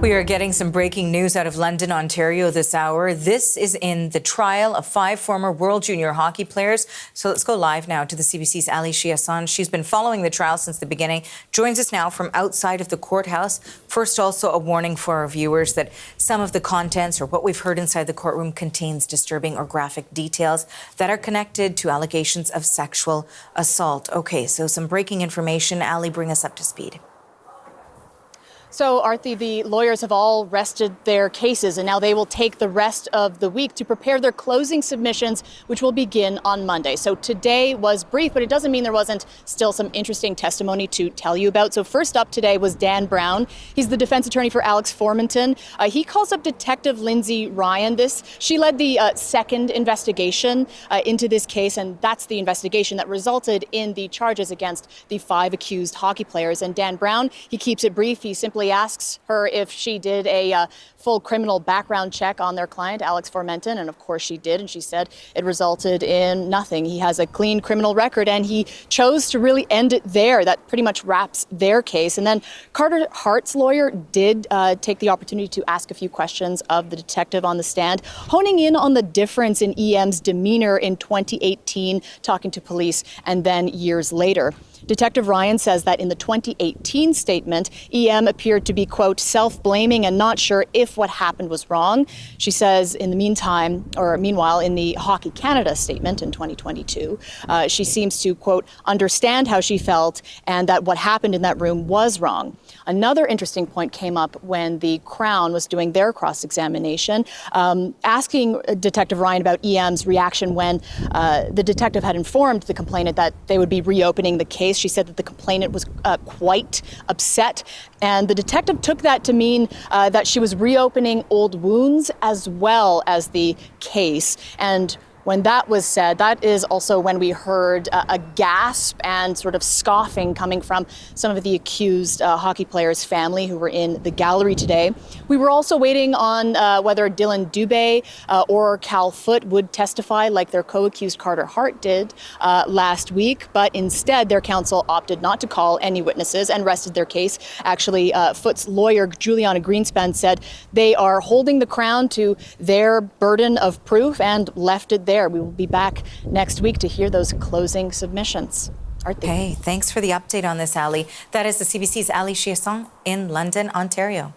We are getting some breaking news out of London, Ontario this hour. This is in the trial of 5 former World Junior hockey players. So let's go live now to the CBC's Ali Chiasson. She's been following the trial since the beginning. Joins us now from outside of the courthouse. First, also a warning for our viewers that some of the contents or what we've heard inside the courtroom contains disturbing or graphic details that are connected to allegations of sexual assault. Okay, so some breaking information. Ali, bring us up to speed. So, Arthi, the lawyers have all rested their cases, and now they will take the rest of the week to prepare their closing submissions, which will begin on Monday. So today was brief, but it doesn't mean there wasn't still some interesting testimony to tell you about. So first up today was Dan Brown. He's the defense attorney for Alex Formanton. He calls up Detective Lindsay Ryan. She led the second investigation into this case, and that's the investigation that resulted in the charges against the 5 accused hockey players. And Dan Brown, he keeps it brief. He simply asks her if she did a full criminal background check on their client, Alex Formanton, and of course she did, and she said it resulted in nothing. He has a clean criminal record, and he chose to really end it there. That pretty much wraps their case. And then Carter Hart's lawyer did take the opportunity to ask a few questions of the detective on the stand, honing in on the difference in EM's demeanor in 2018, talking to police, and then years later. Detective Ryan says that in the 2018 statement, EM appeared to be, quote, self-blaming and not sure if what happened was wrong. She says in the meanwhile, in the Hockey Canada statement in 2022, she seems to, quote, understand how she felt and that what happened in that room was wrong. Another interesting point came up when the Crown was doing their cross-examination, asking Detective Ryan about EM's reaction when the detective had informed the complainant that they would be reopening the case. She said that the complainant was quite upset, and the detective took that to mean that she was reopening old wounds as well as the case. And when that was said, that is also when we heard a gasp and sort of scoffing coming from some of the accused hockey players' family who were in the gallery today. We were also waiting on whether Dylan Dubé or Cal Foote would testify like their co-accused Carter Hart did last week, but instead their counsel opted not to call any witnesses and rested their case. Actually, Foote's lawyer, Juliana Greenspan, said they are holding the Crown to their burden of proof and left it there. We will be back next week to hear those closing submissions. Okay, thanks for the update on this, Ali. That is the CBC's Ali Chiasson in London, Ontario.